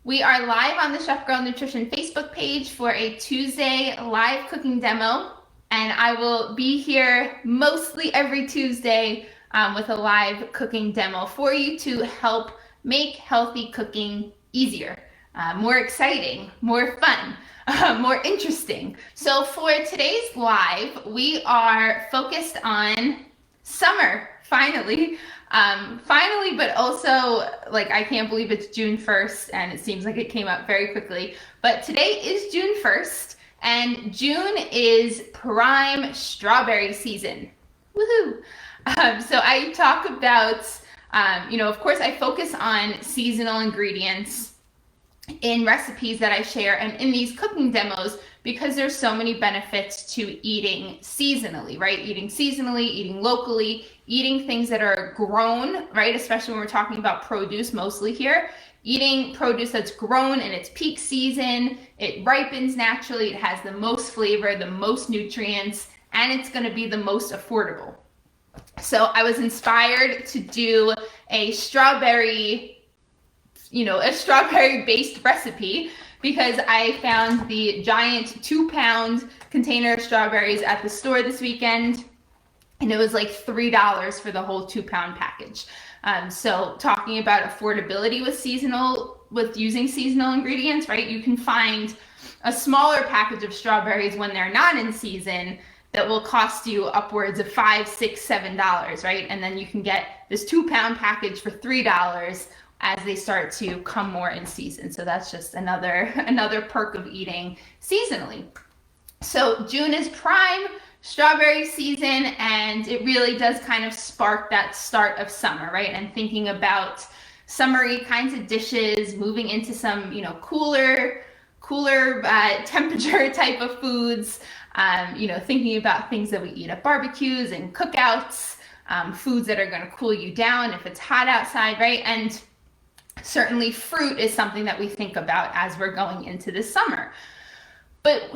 We are live on the Chef Girl Nutrition Facebook page for a Tuesday live cooking demo, and I will be here mostly every Tuesday with a live cooking demo for you to help make healthy cooking easier, more exciting, more fun, more interesting. So for today's live, we are focused on summer, finally. But also, like, I can't believe it's June 1st and it seems like it came up very quickly. But today is June 1st and June is prime strawberry season. Woohoo! So I talk about, of course, I focus on seasonal ingredients in recipes that I share and in these cooking demos because there's so many benefits to eating seasonally, right? Eating seasonally, eating locally, eating things that are grown, right? Especially when we're talking about produce mostly here. Eating produce that's grown in its peak season, it ripens naturally, it has the most flavor, the most nutrients, and it's gonna be the most affordable. So I was inspired to do a strawberry based recipe because I found the giant 2-pound container of strawberries at the store this weekend, and it was like $3 for the whole 2-pound package. So talking about affordability with using seasonal ingredients, right? You can find a smaller package of strawberries when they're not in season that will cost you upwards of $5, $6, $7, right? And then you can get this 2-pound package for $3 as they start to come more in season. So that's just another perk of eating seasonally. So June is prime strawberry season, and it really does kind of spark that start of summer, right? And thinking about summery kinds of dishes, moving into some, cooler temperature type of foods, thinking about things that we eat at barbecues and cookouts, foods that are going to cool you down if it's hot outside, right? And certainly fruit is something that we think about as we're going into the summer. But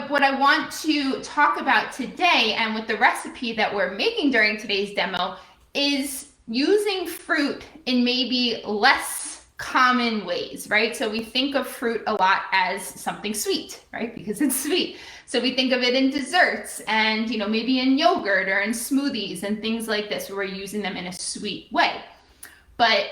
what I want to talk about today, and with the recipe that we're making during today's demo, is using fruit in maybe less common ways, right? So we think of fruit a lot as something sweet, right? Because it's sweet. So we think of it in desserts and, maybe in yogurt or in smoothies and things like this, where we're using them in a sweet way. But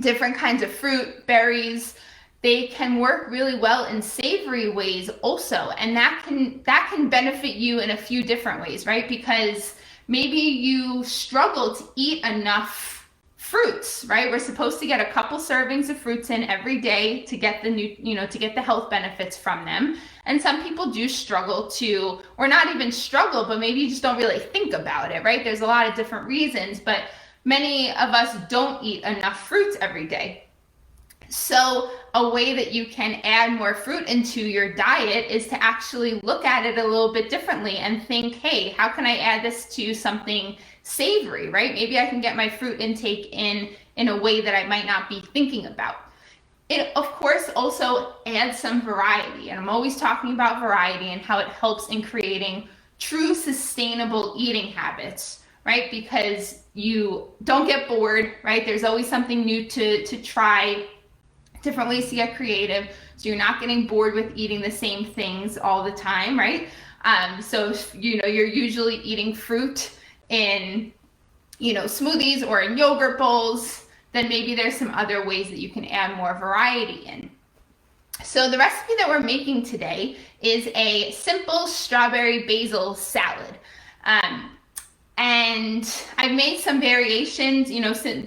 different kinds of fruit, berries, they can work really well in savory ways also, and that can benefit you in a few different ways, right? Because maybe you struggle to eat enough fruits, right? We're supposed to get a couple servings of fruits in every day to get the health benefits from them. And some people do struggle to, or not even struggle, but maybe you just don't really think about it, right? There's a lot of different reasons, but many of us don't eat enough fruits every day. So a way that you can add more fruit into your diet is to actually look at it a little bit differently and think, hey, how can I add this to something savory, right? Maybe I can get my fruit intake in a way that I might not be thinking about. It, of course, also adds some variety, and I'm always talking about variety and how it helps in creating true sustainable eating habits, right? Because you don't get bored, right? There's always something new to try, different ways to get creative, so you're not getting bored with eating the same things all the time, right? So if, you're usually eating fruit in, smoothies or in yogurt bowls, then maybe there's some other ways that you can add more variety in. So the recipe that we're making today is a simple strawberry basil salad. And I've made some variations,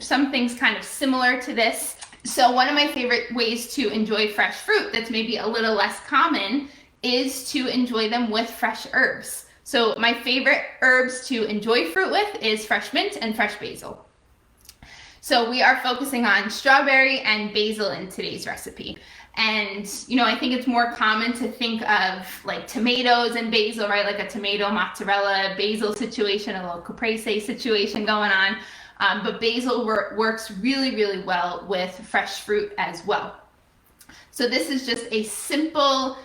some things kind of similar to this. So one of my favorite ways to enjoy fresh fruit that's maybe a little less common is to enjoy them with fresh herbs. So my favorite herbs to enjoy fruit with is fresh mint and fresh basil. So we are focusing on strawberry and basil in today's recipe. And, I think it's more common to think of like tomatoes and basil, right? Like a tomato mozzarella basil situation, a little caprese situation going on. But basil works really, really well with fresh fruit as well. So this is just a simple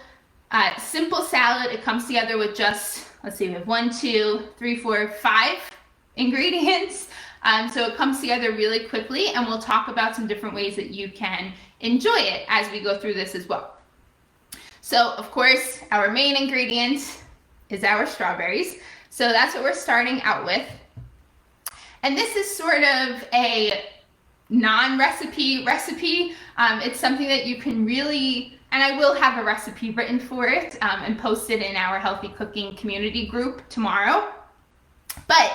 salad. It comes together with just, we have 1, 2, 3, 4, 5 ingredients. So it comes together really quickly, and we'll talk about some different ways that you can enjoy it as we go through this as well. So of course, our main ingredient is our strawberries. So that's what we're starting out with. And this is sort of a non-recipe recipe. It's something that you can really, and I will have a recipe written for it and posted in our healthy cooking community group tomorrow. But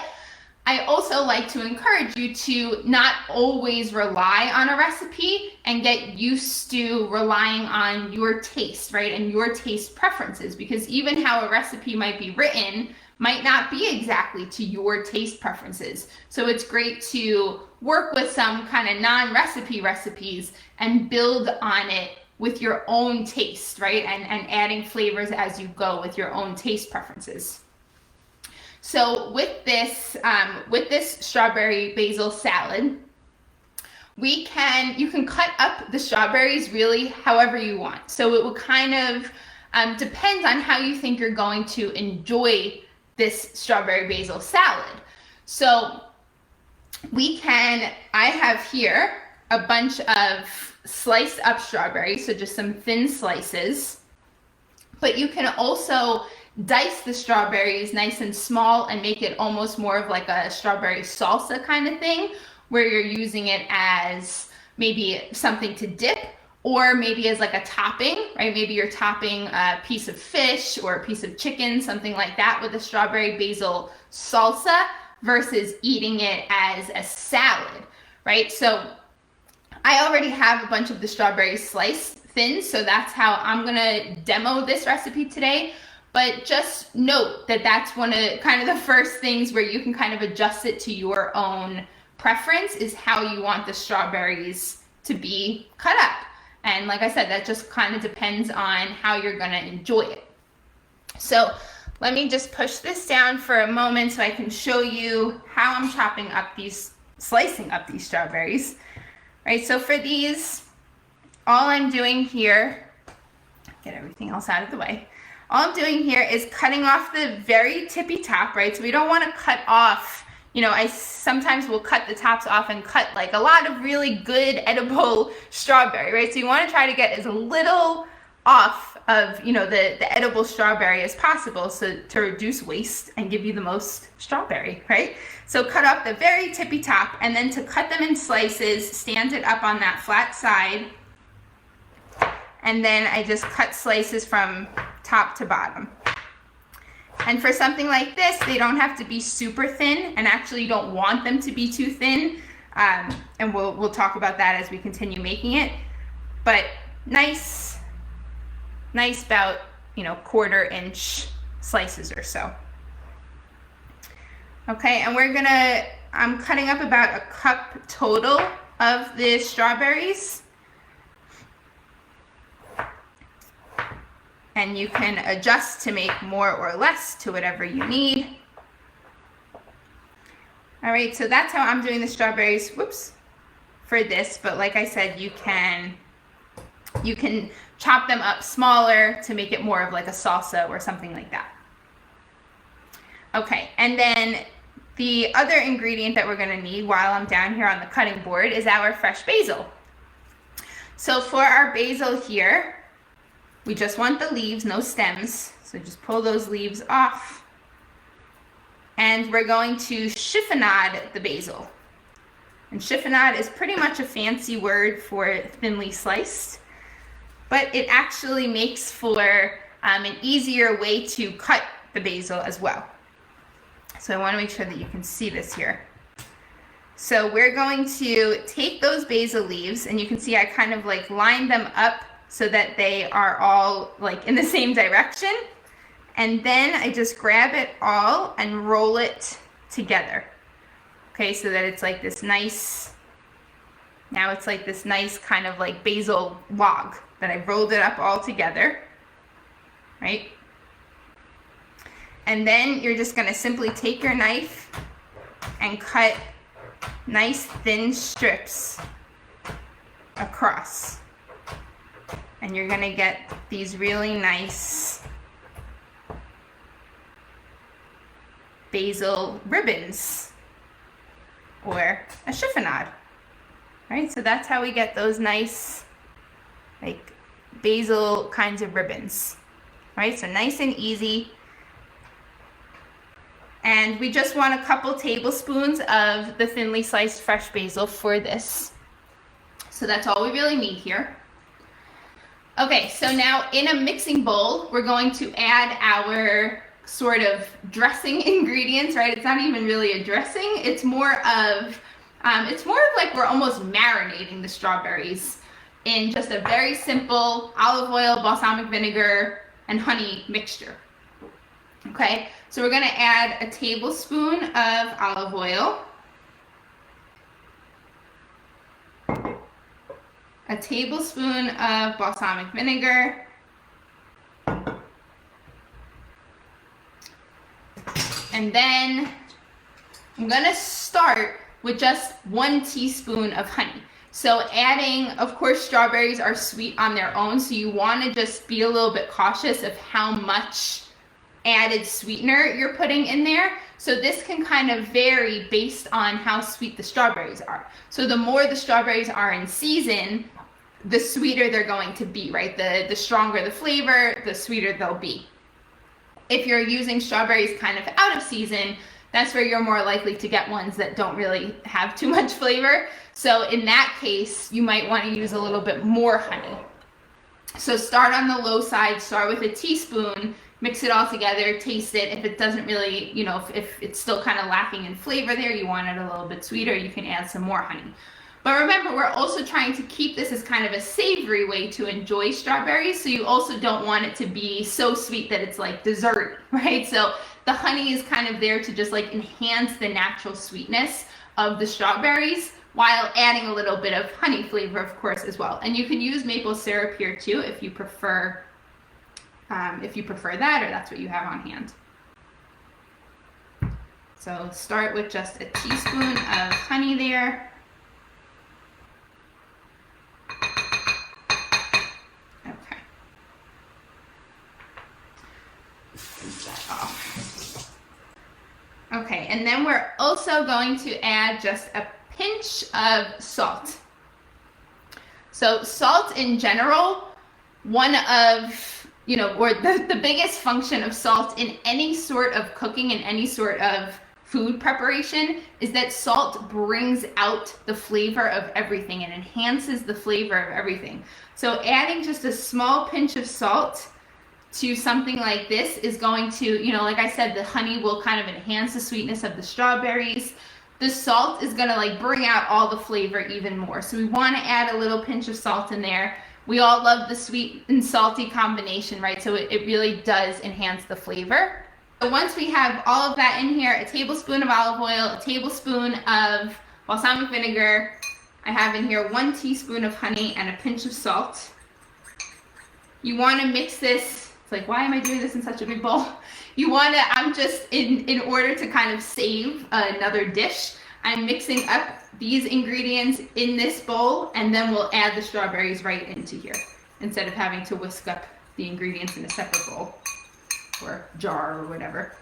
I also like to encourage you to not always rely on a recipe and get used to relying on your taste, right? And your taste preferences, because even how a recipe might be written might not be exactly to your taste preferences. So it's great to work with some kind of non-recipe recipes and build on it with your own taste, right? And adding flavors as you go with your own taste preferences. So with this strawberry basil salad, you can cut up the strawberries really however you want. So it will kind of depend on how you think you're going to enjoy this strawberry basil salad. So I have here a bunch of sliced up strawberries, so just some thin slices, but you can also dice the strawberries nice and small and make it almost more of like a strawberry salsa kind of thing, where you're using it as maybe something to dip, or maybe as like a topping, right? Maybe you're topping a piece of fish or a piece of chicken, something like that, with a strawberry basil salsa versus eating it as a salad, right? So I already have a bunch of the strawberries sliced thin, so that's how I'm gonna demo this recipe today. But just note that that's one of kind of the first things where you can kind of adjust it to your own preference, is how you want the strawberries to be cut up. And like I said, that just kind of depends on how you're gonna enjoy it. So let me just push this down for a moment so I can show you how I'm slicing up these strawberries. Right, so for these, all I'm doing here, get everything else out of the way. All I'm doing here is cutting off the very tippy top, right? So we don't want to cut off, I sometimes will cut the tops off and cut like a lot of really good edible strawberry, right? So you want to try to get as little off of, the edible strawberry as possible, so to reduce waste and give you the most strawberry, right? So cut off the very tippy top, and then to cut them in slices, stand it up on that flat side, and then I just cut slices from top to bottom. And for something like this, they don't have to be super thin, and actually you don't want them to be too thin, and we'll talk about that as we continue making it. But nice about 1/4 inch slices or so. Okay, and I'm cutting up about a cup total of the strawberries. And you can adjust to make more or less to whatever you need. All right, so that's how I'm doing the strawberries, for this. But like I said, you can chop them up smaller to make it more of like a salsa or something like that. Okay, and then the other ingredient that we're gonna need while I'm down here on the cutting board is our fresh basil. So for our basil here, we just want the leaves, no stems. So just pull those leaves off. And we're going to chiffonade the basil. And chiffonade is pretty much a fancy word for thinly sliced, but it actually makes for an easier way to cut the basil as well. So I want to make sure that you can see this here. So we're going to take those basil leaves, and you can see I kind of like line them up so that they are all like in the same direction. And then I just grab it all and roll it together. Okay, so that it's like this nice, now it's like this nice kind of like basil log that I've rolled it up all together, right? And then you're just gonna simply take your knife and cut nice thin strips across. And you're gonna get these really nice basil ribbons or a chiffonade. Right, so that's how we get those nice, like, basil kinds of ribbons. Right, so nice and easy. And we just want a couple tablespoons of the thinly sliced fresh basil for this. So that's all we really need here. Okay, so now in a mixing bowl, we're going to add our sort of dressing ingredients, right? It's not even really a dressing. It's more of like we're almost marinating the strawberries in just a very simple olive oil, balsamic vinegar, and honey mixture. Okay, so we're gonna add a tablespoon of olive oil, a tablespoon of balsamic vinegar, and then I'm gonna start with just 1 teaspoon of honey. So adding, of course, strawberries are sweet on their own, so you want to just be a little bit cautious of how much added sweetener you're putting in there. So this can kind of vary based on how sweet the strawberries are. So the more the strawberries are in season, the sweeter they're going to be, right? The stronger the flavor, the sweeter they'll be. If you're using strawberries kind of out of season, that's where you're more likely to get ones that don't really have too much flavor. So in that case, you might want to use a little bit more honey. So start on the low side, start with a teaspoon, mix it all together, taste it. If it doesn't really, you know, if it's still kind of lacking in flavor there, you want it a little bit sweeter, you can add some more honey. But remember, we're also trying to keep this as kind of a savory way to enjoy strawberries, so you also don't want it to be so sweet that it's like dessert, right? So the honey is kind of there to just like enhance the natural sweetness of the strawberries while adding a little bit of honey flavor, of course, as well. And you can use maple syrup here too if you prefer that, or that's what you have on hand. So start with just a teaspoon of honey there. Okay. Rinse that off. Okay, and then we're also going to add just a pinch of salt. So salt in general, one of, you know, or the biggest function of salt in any sort of cooking and any sort of food preparation is that salt brings out the flavor of everything and enhances the flavor of everything. So adding just a small pinch of salt to something like this is going to, you know, like I said, the honey will kind of enhance the sweetness of the strawberries. The salt is going to like bring out all the flavor even more. So we want to add a little pinch of salt in there. We all love the sweet and salty combination, right? So it really does enhance the flavor. So once we have all of that in here, a tablespoon of olive oil, a tablespoon of balsamic vinegar, I have in here 1 teaspoon of honey and a pinch of salt. You want to mix this. It's like, why am I doing this in such a big bowl? You want to, I'm just, in order to kind of save another dish, I'm mixing up these ingredients in this bowl, and then we'll add the strawberries right into here instead of having to whisk up the ingredients in a separate bowl or jar or whatever.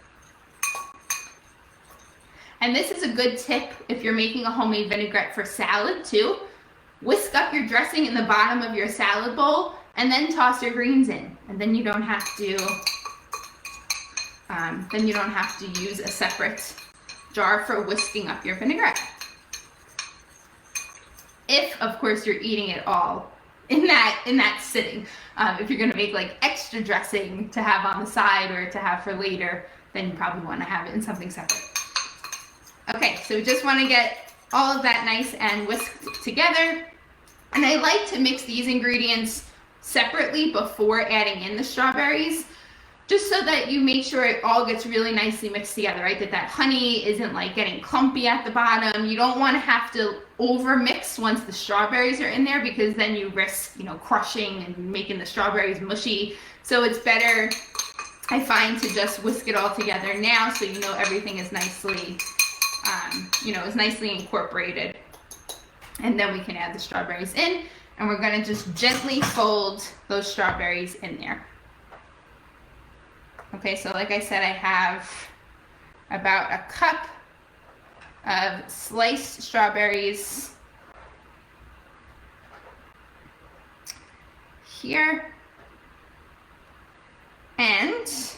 And this is a good tip if you're making a homemade vinaigrette for salad too. Whisk up your dressing in the bottom of your salad bowl and then toss your greens in, and then you don't have to use a separate jar for whisking up your vinaigrette. If, of course, you're eating it all in that sitting. If you're going to make like extra dressing to have on the side or to have for later, then you probably want to have it in something separate. Okay, so we just want to get all of that nice and whisked together. And I like to mix these ingredients separately before adding in the strawberries, just so that you make sure it all gets really nicely mixed together, right? That honey isn't like getting clumpy at the bottom. You don't want to have to over mix once the strawberries are in there, because then you risk, you know, crushing and making the strawberries mushy. So it's better, I find, to just whisk it all together now, so you know everything is nicely, is nicely incorporated. And then we can add the strawberries in, and we're going to just gently fold those strawberries in there. Okay, so like I said, I have about a cup of sliced strawberries here, and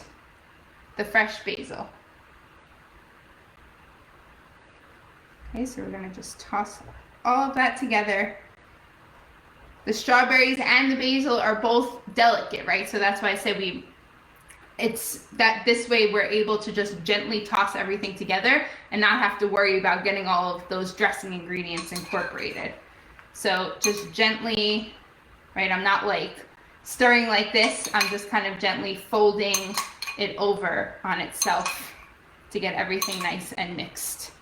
the fresh basil. Okay, so we're gonna just toss all of that together. The strawberries and the basil are both delicate, right? So that's why I say it's that this way we're able to just gently toss everything together and not have to worry about getting all of those dressing ingredients incorporated. So just gently, right? I'm not like stirring like this. I'm just kind of gently folding it over on itself to get everything nice and mixed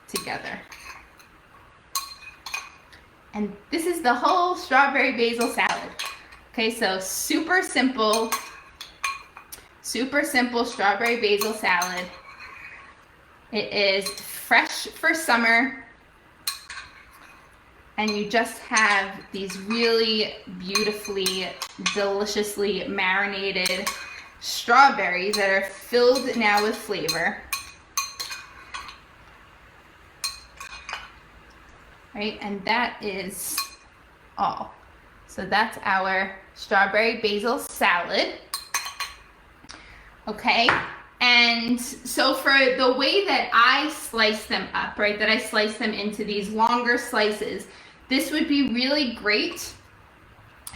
together. And this is the whole strawberry basil salad. Okay, so super simple strawberry basil salad. It is fresh for summer, and you just have these really beautifully, deliciously marinated strawberries that are filled now with flavor. Right, and that is all. So that's our strawberry basil salad. Okay, and so for the way that I slice them up, right, that I slice them into these longer slices, this would be really great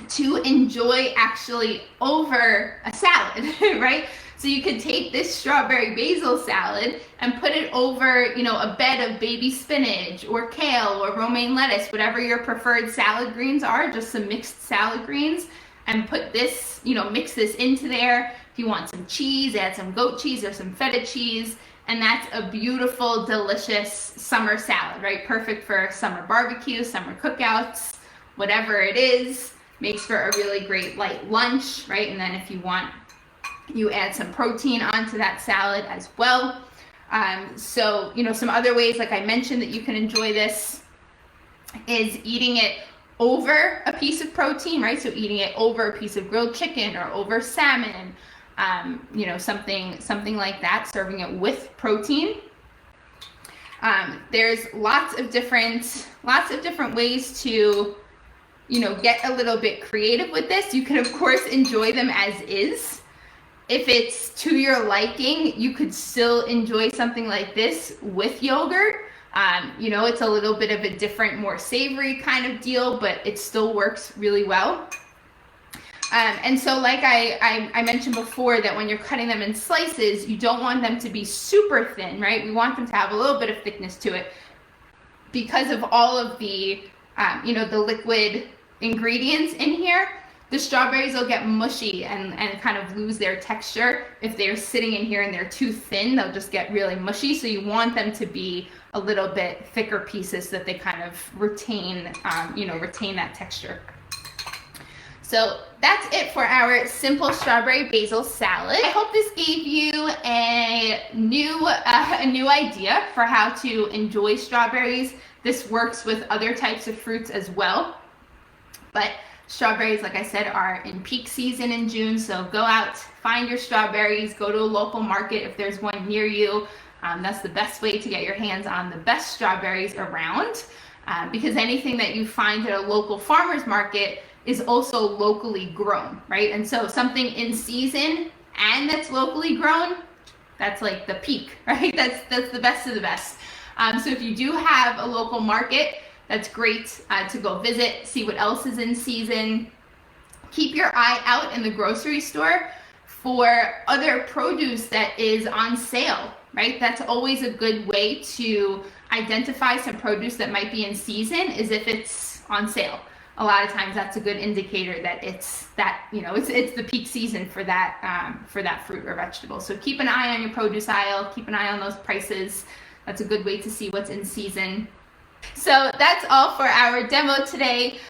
to enjoy actually over a salad, right? So you could take this strawberry basil salad and put it over, you know, a bed of baby spinach or kale or romaine lettuce, whatever your preferred salad greens are, just some mixed salad greens, and put this, you know, mix this into there. If you want some cheese, add some goat cheese or some feta cheese, and that's a beautiful, delicious summer salad, right? Perfect for summer barbecue, summer cookouts, whatever it is. Makes for a really great light lunch, right? And then if you want, you add some protein onto that salad as well. So, you know, some other ways, like I mentioned, that you can enjoy this is eating it over a piece of protein, right? So eating it over a piece of grilled chicken or over salmon, you know, something like that, serving it with protein. There's lots of different ways to, you know, get a little bit creative with this. You can, of course, enjoy them as is. If it's to your liking, you could still enjoy something like this with yogurt. You know, it's a little bit of a different, more savory kind of deal, but it still works really well. And so like I mentioned before, that when you're cutting them in slices, you don't want them to be super thin, right? We want them to have a little bit of thickness to it because of all of the, you know, the liquid ingredients in here. The strawberries will get mushy and kind of lose their texture. If they're sitting in here and they're too thin, they'll just get really mushy. So you want them to be a little bit thicker pieces so that they kind of retain, you know, retain that texture. So that's it for our simple strawberry basil salad. I hope this gave you a new idea for how to enjoy strawberries. This works with other types of fruits as well. But strawberries, like I said, are in peak season in June, so go out, find your strawberries, go to a local market if there's one near you. That's the best way to get your hands on the best strawberries around, because anything that you find at a local farmer's market is also locally grown, right? And so something in season and that's locally grown, that's like the peak, right? That's the best of the best. So if you do have a local market, that's great to go visit, see what else is in season. Keep your eye out in the grocery store for other produce that is on sale, right? That's always a good way to identify some produce that might be in season, is if it's on sale. A lot of times that's a good indicator that it's the peak season for that fruit or vegetable. So keep an eye on your produce aisle, keep an eye on those prices. That's a good way to see what's in season. So that's all for our demo today.